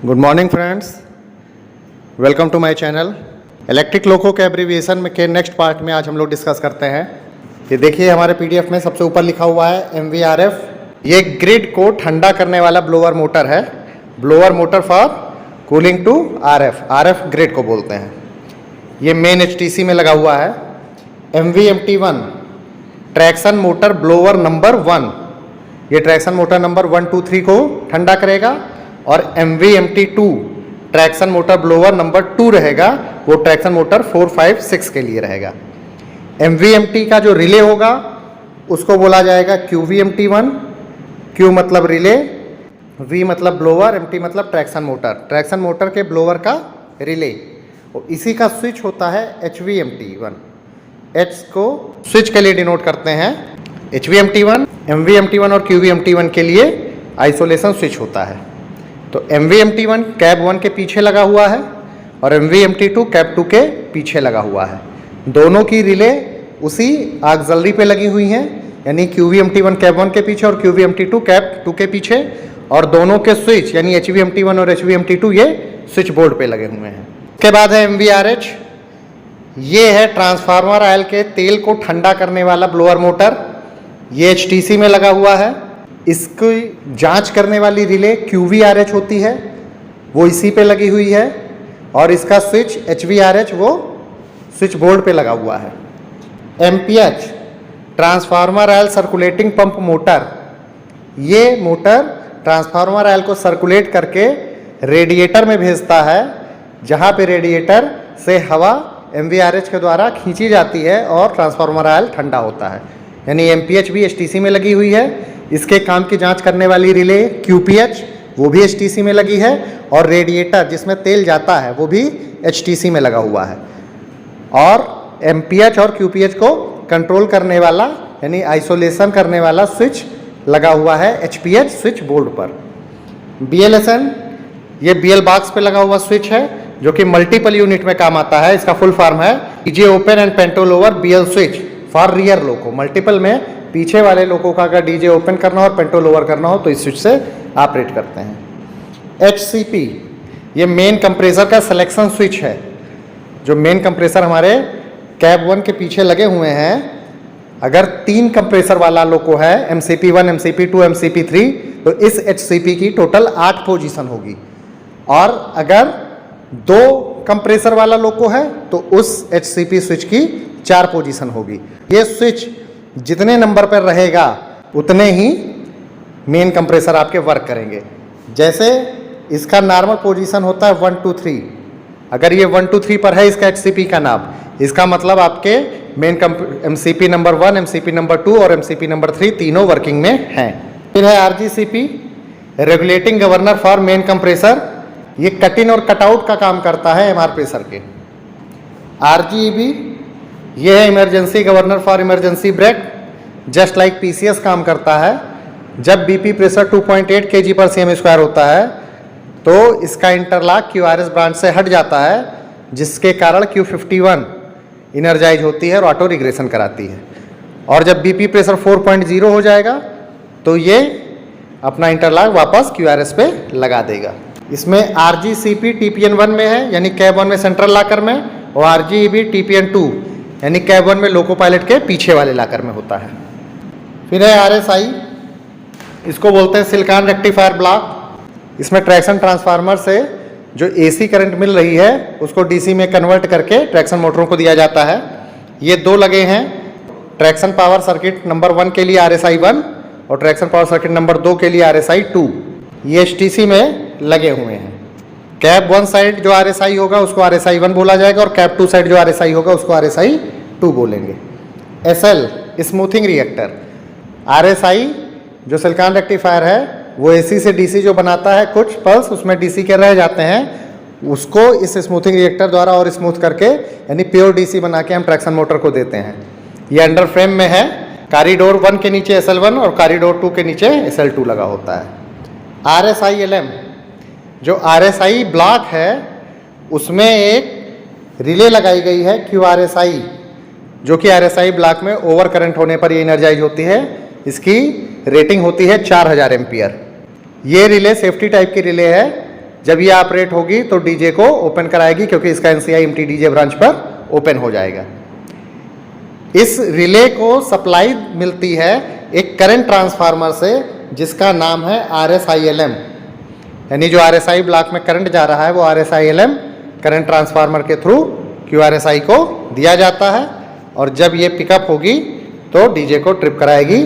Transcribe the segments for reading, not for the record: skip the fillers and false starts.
Good morning friends, welcome to my channel. Electric loco के abbreviation में के next part में आज हम लोग डिस्कस करते हैं। ये देखिए हमारे पीडीएफ में सबसे ऊपर लिखा हुआ है MVRF। ये ग्रिड को ठंडा करने वाला ब्लोअर मोटर है, blower motor for cooling to RF grid को बोलते हैं। ये मेन HTC में लगा हुआ है। MVMT1 traction motor blower number 1, ये ट्रैक्शन मोटर नंबर 1, 2, 3 को ठंडा करेगा। और MVMT2 traction motor blower number 2 रहेगा, वो ट्रैक्शन मोटर 4, 5, 6 के लिए रहेगा। MVMT का जो रिले होगा उसको बोला जाएगा QVMT1। Q मतलब रिले, V मतलब ब्लोअर, MT मतलब ट्रैक्शन मोटर, ट्रैक्शन मोटर के ब्लोअर का रिले। और इसी का स्विच होता है HVMT1। H को स्विच के लिए डिनोट करते हैं। HVMT1, MVMT1 और QVMT1 के लिए आइसोलेशन स्विच होता है। तो MVMT1 कैब 1 के पीछे लगा हुआ है और MVMT2 कैब 2 के पीछे लगा हुआ है। दोनों की रिले उसी ऑक्सिलरी पे लगी हुई हैं, यानी QVMT1 कैब 1 के पीछे और QVMT2 कैब 2 के पीछे। और दोनों के स्विच यानी HVMT1 और HVMT2 ये स्विच बोर्ड पे लगे हुए हैं। उसके बाद है MVRH। ये है ट्रांसफार्मर ऑयल के तेल को ठंडा करने वाला ब्लोअर मोटर। ये HTC में लगा हुआ है। इसकी जांच करने वाली रिले QVRH होती है, वो इसी पे लगी हुई है। और इसका स्विच HVRH वो स्विच बोर्ड पे लगा हुआ है। MPH transformer oil circulating pump motor. ये मोटर ट्रांसफार्मर ऑयल को सर्कुलेट करके रेडिएटर में भेजता है, जहाँ पे रेडिएटर से हवा MVRH के द्वारा खींची जाती है और ट्रांसफार्मर ऑयल ठंडा होता है। यानी MPH भी HTC में लगी हुई है। इसके काम की जांच करने वाली रिले QPH वो भी HTC में लगी है। और रेडिएटर जिसमें तेल जाता है वो भी HTC में लगा हुआ है। और MPH और QPH को कंट्रोल करने वाला यानी आइसोलेशन करने वाला स्विच लगा हुआ है HPH स्विच बोर्ड पर। BLSN ये BL बॉक्स पे लगा हुआ स्विच है, जो कि मल्टीपल यूनिट में काम आता है। इसका फुल फॉर्म है DJ ओपन एंड पेंटोलोवर BL switch for rear loco. Multiple में पीछे वाले लोगों का अगर DJ ओपन करना हो और पेंटोलोवर करना हो तो इस स्विच से ऑपरेट करते हैं। HCP ये मेन कंप्रेसर का सिलेक्शन स्विच है। जो मेन कंप्रेसर हमारे कैब 1 के पीछे लगे हुए हैं, अगर 3 कंप्रेसर वाला लोको है MCP1, MCP2, MCP3, तो इस HCP की टोटल 8 पोजीशन होगी। और अगर 2 कंप्रेसर वाला लोको है तो उस HCP स्विच की 4 पोजीशन होगी। ये स्विच जितने नंबर पर रहेगा उतने ही मेन कंप्रेसर आपके वर्क करेंगे। जैसे इसका नॉर्मल पोजीशन होता है 1, 2, 3। अगर ये 1, 2, 3 पर है इसका HCP का नाम, इसका मतलब आपके main MCP number 1, MCP number 2 और MCP नंबर 3 तीनों वर्किंग में हैं। फिर है RGCP regulating governor for main compressor. ये कट इन और कट आउट का काम करता है MR प्रेशर के। RGEB ये है emergency governor for emergency brake, just like PCS काम करता है। जब BP प्रेशर 2.8 kg/cm² होता है तो इसका इंटरलॉक QRS ब्रांच से हट जाता है, जिसके कारण Q51 इनर्जाइज होती है और ऑटो रिग्रेशन कराती है। और जब BP प्रेशर 4.0 हो जाएगा तो ये अपना इंटरलॉक वापस QRS पे लगा देगा। इसमें RGCP TPN1 में है, यानी कैब 1 में सेंट्रल लॉकर में, और RGEB TPN2 यानी कैब 1 में लोको पायलट के पीछे वाले लॉकर में होता है। फिर है RSI, इसको बोलते हैं सिलिकॉन रेक्टिफायर ब्लॉक। इसमें ट्रैक्शन ट्रांसफार्मर से जो AC करंट मिल रही है उसको DC में कन्वर्ट करके ट्रैक्शन मोटरों को दिया जाता है। ये 2 लगे हैं, ट्रैक्शन पावर सर्किट नंबर 1 के लिए RSI1 और ट्रैक्शन पावर सर्किट नंबर 2 के लिए RSI2। ये HTC में लगे हुए हैं। कैब 1 साइड जो RSI होगा उसको RSI1 बोला जाएगा और कैब 2 साइड जो RSI होगा उसको RSI2 बोलेंगे। SL smoothing reactor. RSI जो सिलिकॉन रेक्टिफायर है वो AC से DC जो बनाता है, कुछ पल्स उसमें DC के रह जाते हैं, उसको इस स्मूथिंग रिएक्टर द्वारा और स्मूथ करके यानी प्योर DC बना के हम ट्रैक्शन मोटर को देते हैं। ये अंडर फ्रेम में है। कॉरिडोर 1 के नीचे SL1 और कॉरिडोर 2 के नीचे SL2 लगा होता है। RSILM जो RSI ब्लॉक है उसमें एक रिले लगाई गई है QRSI, जो कि RSI ब्लॉक में ओवर करंट होने पर ये एनर्जाइज होती है। इसकी रेटिंग होती है 4000 एम्पियर। ये रिले सेफ्टी टाइप की रिले है, जब ये ऑपरेट होगी तो डीजे को ओपन कराएगी, क्योंकि इसका एनसीआई एमटी डीजे ब्रांच पर ओपन हो जाएगा। इस रिले को सप्लाई मिलती है एक करंट ट्रांसफार्मर से जिसका नाम है RSILM, यानी जो RSI ब्लॉक में करंट जा रहा है वो RSILM करंट ट्रांसफार्मर के थ्रू QRSI को दिया जाता है, और जब ये पिकअप होगी तो डीजे को ट्रिप कराएगी।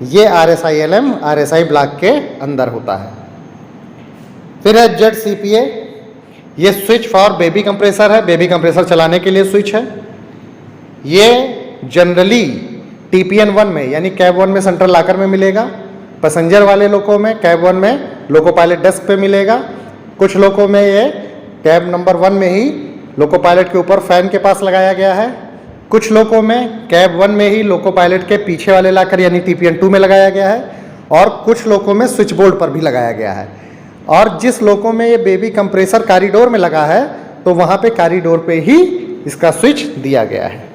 ये RSILM RSI ब्लॉक के अंदर होता है। फिर है ZCPA, ये स्विच फॉर बेबी कंप्रेसर है, बेबी कंप्रेसर चलाने के लिए स्विच है। ये जनरली TPN 1 में यानी कैब 1 में सेंट्रल लॉकर में मिलेगा, पैसेंजर वाले लोको में कैब 1 में लोको पायलट डेस्क पे मिलेगा, कुछ लोको में ये कैब नंबर 1 में ही लोको पायलट के ऊपर फैन के पास लगाया गया है, कुछ लोको में कैब 1 में ही लोको पायलट के पीछे वाले लॉकर यानी TPN 2 में लगाया गया है, और कुछ लोको में स्विच बोर्ड पर भी लगाया गया है। और जिस लोको में ये बेबी कंप्रेसर कॉरिडोर में लगा है तो वहाँ पे कॉरिडोर पे ही इसका स्विच दिया गया है।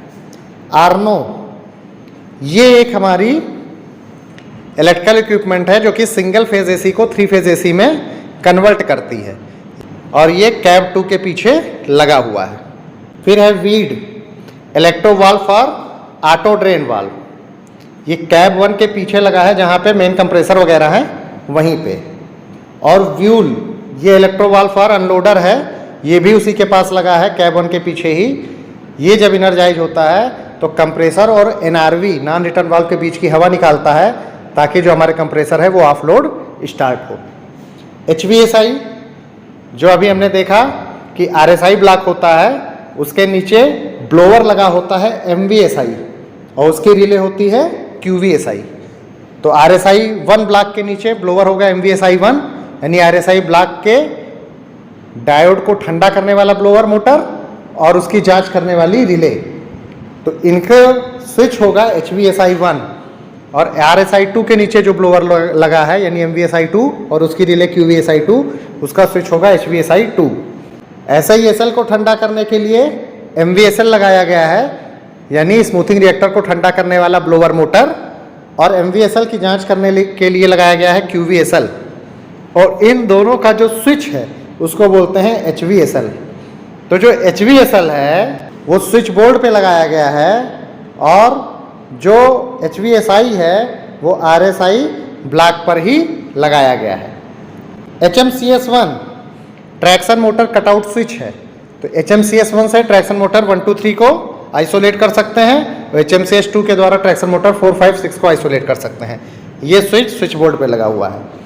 आर्नो, ये एक हमारी इलेक्ट्रिकल इक्विपमेंट है जो कि सिंगल फेज AC को 3 फेज AC में कन्वर्ट करती है, और ये कैब 2 के पीछे लगा हुआ है। फिर है weed, electro valve for auto drain valve, ये कैब 1 के पीछे लगा है जहाँ पे मेन कंप्रेसर वगैरह है वहीं पे। और व्यूल, ये इलेक्ट्रो वाल्व फॉर अनलोडर है, ये भी उसी के पास लगा है कैब 1 के पीछे ही। ये जब इनर्जाइज होता है तो कंप्रेसर और NRV नॉन रिटर्न वाल्व के बीच की हवा निकालता है ताकि जो हमारे कंप्रेसर है वो ऑफलोड स्टार्ट हो। HVSI, जो अभी हमने देखा कि RSI ब्लॉक होता है उसके नीचे ब्लोअर लगा होता है MVSI, और उसकी रिले होती है QVSI। तो RSI 1 ब्लॉक के नीचे ब्लोअर होगा MVSI 1, यानी RSI ब्लॉक के डायोड को ठंडा करने वाला ब्लोअर मोटर और उसकी जांच करने वाली रिले। तो इनका स्विच होगा HVSI 1, और RSI 2 के नीचे जो ब्लोअर लगा है यानी MVSI 2 और उसकी रिले QVSI 2, उसका स्विच होगा HVSI 2। SISL को ठंडा करने के लिए MVSL लगाया गया है, यानी स्मूथिंग रिएक्टर को ठंडा करने वाला ब्लोअर मोटर, और MVSL की जांच करने के लिए लगाया गया है QVSL, और इन दोनों का जो स्विच है उसको बोलते हैं HVSL। तो जो HVSL है वो स्विच बोर्ड पे लगाया गया है, और जो HVSI है वो RSI ब्लॉक पर ही लगाया गया है। HMCS1 traction motor cutout switch है, तो HMCS1 से ट्रैक्शन मोटर 1, 2, 3 को आइसोलेट कर सकते हैं, और HMCS2 के द्वारा ट्रैक्शन मोटर 4, 5, 6 को आइसोलेट कर सकते हैं। ये स्विच बोर्ड पे लगा हुआ है।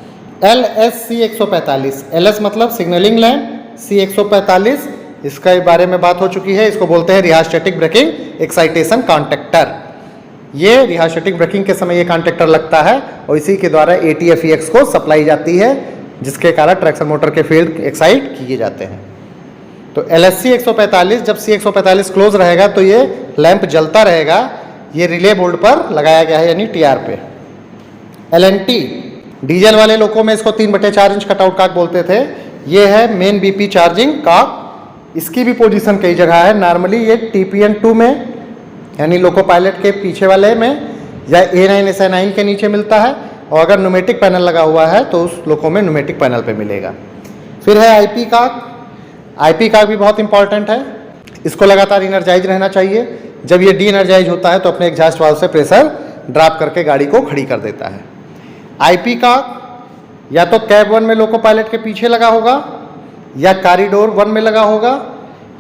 LSC145, LS मतलब सिग्नलिंग लैम्प, C145 इसका बारे में बात हो चुकी है, इसको बोलते हैं रिहास्टेटिक ब्रेकिंग एक्साइटेशन कॉन्टेक्टर। ये रिहास्टेटिक ब्रेकिंग के समय ये कॉन्टेक्टर लगता है और इसी के द्वारा ATFEX को सप्लाई जाती है, जिसके कारण ट्रैक्शन मोटर के फील्ड एक्साइट किए जाते हैं। तो LSC 145, जब C145 क्लोज रहेगा तो ये लैंप जलता रहेगा, ये रिले बोर्ड पर लगाया गया है यानी TR पे। LNT, डीजल वाले लोगों में इसको 3/4 इंच कटआउट काक बोलते थे। ये है मेन BP चार्जिंग काक, इसकी भी पोजीशन कई जगह है। नॉर्मली ये TPN 2 में यानी लोको पायलट के पीछे वाले में या A9 SI9 के नीचे मिलता है, और अगर न्यूमेटिक पैनल लगा हुआ है तो उस लोको में न्यूमेटिक पैनल पे मिलेगा। फिर है IP काक, IP काक भी बहुत इंपॉर्टेंट है, इसको लगातार इनर्जाइज रहना चाहिए। जब ये डी एनर्जाइज होता है तो अपने एग्जॉस्ट वाल्व से प्रेशर ड्रॉप करके गाड़ी को खड़ी कर देता है। IP काक या तो कैब 1 में लोको पायलट के पीछे लगा होगा, या कॉरिडोर 1 में लगा होगा,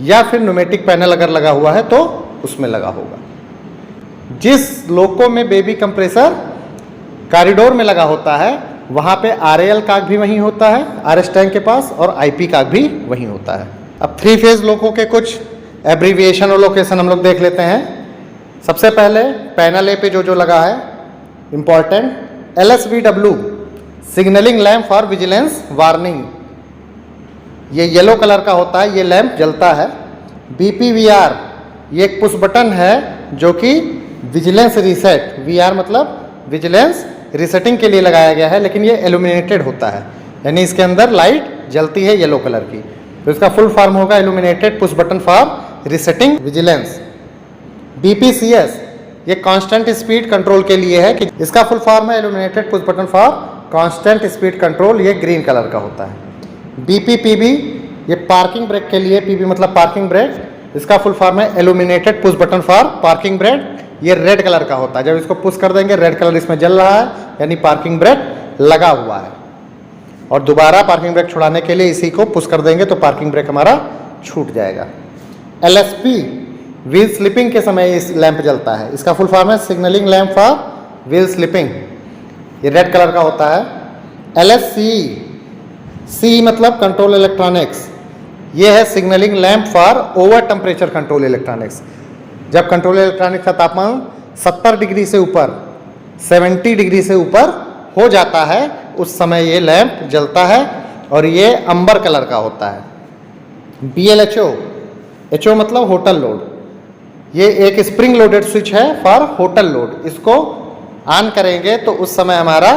या फिर न्यूमेटिक पैनल अगर लगा हुआ है तो उसमें लगा होगा। जिस लोको में बेबी कंप्रेसर कॉरिडोर में लगा होता है वहाँ पे RAL काक भी वहीं होता है RS टैंक के पास, और IP काक भी वहीं होता है। अब 3 फेज लोको के कुछ एब्रीविएशन और लोकेशन हम लोग देख लेते हैं। सबसे पहले पैनल A पे जो लगा है important, LSVW signalling lamp for vigilance warning, ये येलो कलर का होता है, ये लैंप जलता है। BPVR ये एक पुश बटन है जो कि विजिलेंस रीसेट, VR मतलब विजिलेंस रीसेटिंग के लिए लगाया गया है, लेकिन ये इल्यूमिनेटेड होता है, यानी इसके अंदर लाइट जलती है येलो कलर की। तो इसका फुल फॉर्म होगा illuminated push button for resetting vigilance. BPCS ये कांस्टेंट स्पीड कंट्रोल के लिए है, कि इसका फुल फॉर्म है illuminated push button for constant speed control, ये ग्रीन कलर का होता है। BPPB ये पार्किंग ब्रेक के लिए, PB मतलब पार्किंग ब्रेक, इसका फुल फॉर्म है illuminated push button for parking brake. ये रेड कलर का होता है, जब इसको पुश कर देंगे रेड कलर इसमें जल रहा है यानी पार्किंग ब्रेक लगा हुआ है, और दोबारा पार्किंग ब्रेक छुड़ाने के लिए इसी को पुश कर देंगे तो पार्किंग ब्रेक हमारा छूट जाएगा। LSP व्हील स्लिपिंग के समय इस लैंप जलता है, इसका फुल फॉर्म है signalling lamp for wheel slipping, ये रेड कलर का होता है। LSCE, C मतलब कंट्रोल इलेक्ट्रॉनिक्स, ये है signalling lamp for over temperature control electronics. जब कंट्रोल इलेक्ट्रॉनिक्स का तापमान 70 डिग्री से ऊपर, 70 डिग्री से ऊपर हो जाता है उस समय ये लैंप जलता है, और ये अंबर कलर का होता है। BLHO, HO मतलब होटल लोड, ये एक स्प्रिंग लोडेड स्विच है फॉर होटल लोड, इसको ऑन करेंगे तो उस समय हमारा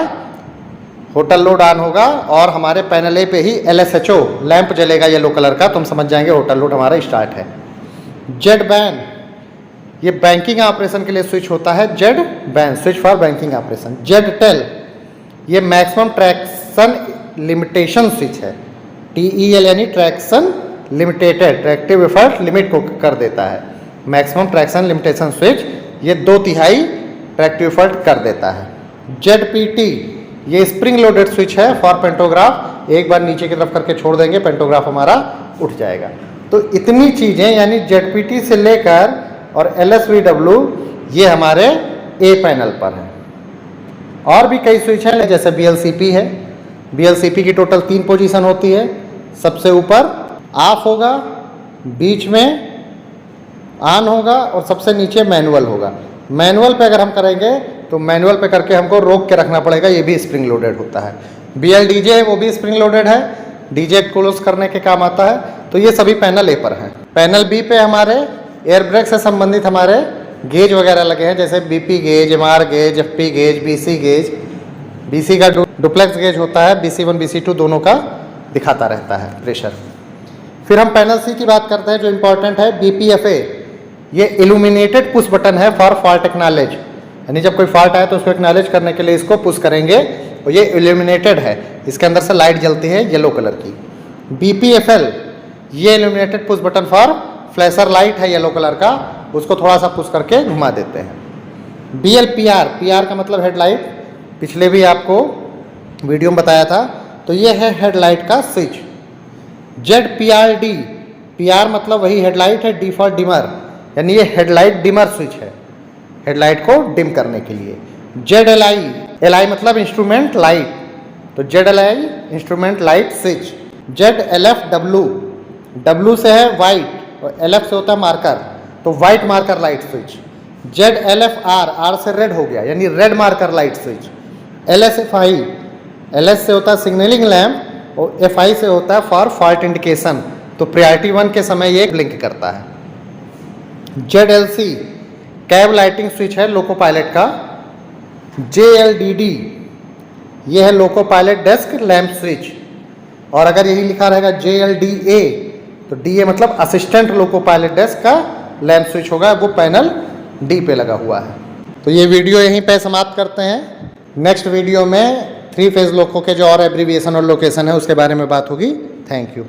होटल लोड ऑन होगा और हमारे पैनल ए पे ही LSHO लैंप जलेगा येलो कलर का, तुम समझ जाएंगे होटल लोड हमारा स्टार्ट है। जेड बैन, ये बैंकिंग ऑपरेशन के लिए स्विच होता है, Z ban switch for banking operation. Z tel, ये मैक्सिमम ट्रैक्शन लिमिटेशन स्विच है, TEL यानी traction limitated, tractive effort limit को कर देता है। मैक्सिमम ट्रैक्शन लिमिटेशन स्विच ये 2/3 ट्रैक्टिव एफर्ट कर देता है। ZPT, ये स्प्रिंग लोडेड स्विच है फॉर पेंटोग्राफ, एक बार नीचे की तरफ करके छोड़ देंगे पेंटोग्राफ हमारा उठ जाएगा। तो इतनी चीज़ें यानी ZPT से लेकर और LSVW ये हमारे A पैनल पर हैं। और भी कई स्विच हैं जैसे BLCP है, BLCP की टोटल 3 पोजीशन होती है, सबसे ऊपर ऑफ होगा, बीच में ऑन होगा और सबसे नीचे मैनुअल होगा। मैनुअल पे अगर हम करेंगे तो मैनुअल पे करके हमको रोक के रखना पड़ेगा, ये भी स्प्रिंग लोडेड होता है। BLDJ है वो भी स्प्रिंग लोडेड है, DJ क्लोज करने के काम आता है। तो ये सभी पैनल ए पर हैं। पैनल बी पे हमारे एयर ब्रेक से संबंधित हमारे गेज वगैरह लगे हैं, जैसे BP gauge, MR gauge, FP gauge, BC gauge. BC का डुप्लेक्स गेज होता है, BC1 BC2 दोनों का दिखाता रहता है प्रेशर। फिर हम पैनल सी की बात करते हैं जो इंपॉर्टेंट है, BPFA, ये इल्यूमिनेटेड पुश बटन है फॉर फॉल्ट एक्नॉलेज, यानी जब कोई फॉल्ट आए तो उसको एक्नॉलेज करने के लिए इसको पुश करेंगे और ये इल्यूमिनेटेड है, इसके अंदर से लाइट जलती है येलो कलर की। BPFL, ये illuminated push button for flasher light है येलो कलर का, उसको थोड़ा सा पुश करके घुमा देते हैं। BLPR, PR का मतलब हेडलाइट, पिछले भी आपको वीडियो में बताया था, तो ये है हेडलाइट का स्विच। ZPRD, PR मतलब वही हेडलाइट है, D फॉर डिमर, यानी ये हेडलाइट डिमर स्विच है, हेडलाइट को डिम करने के लिए। ZLI, LI मतलब इंस्ट्रूमेंट लाइट, तो ZLI instrument light switch. ZLFW, W से है वाइट और LF से होता है मार्कर, तो white marker light switch. ZLFR, R से रेड हो गया यानी red marker light switch. LSFI, LS से होता है सिग्नलिंग लैम्प और FI से होता है फॉर फॉल्ट इंडिकेशन, तो प्रायोरिटी 1 के समय ये ब्लिंक करता है। ZLC, कैब लाइटिंग स्विच है लोको पायलट का। JLDD, ये है loco pilot desk lamp switch, और अगर यही लिखा रहेगा JLDA तो DA मतलब असिस्टेंट लोको पायलट डेस्क का लैम्प स्विच होगा, वो पैनल D पे लगा हुआ है। तो ये वीडियो यहीं पे समाप्त करते हैं। नेक्स्ट वीडियो में 3 फेज लोको के जो और एब्रीविएशन और लोकेशन है उसके बारे में बात होगी। Thank you.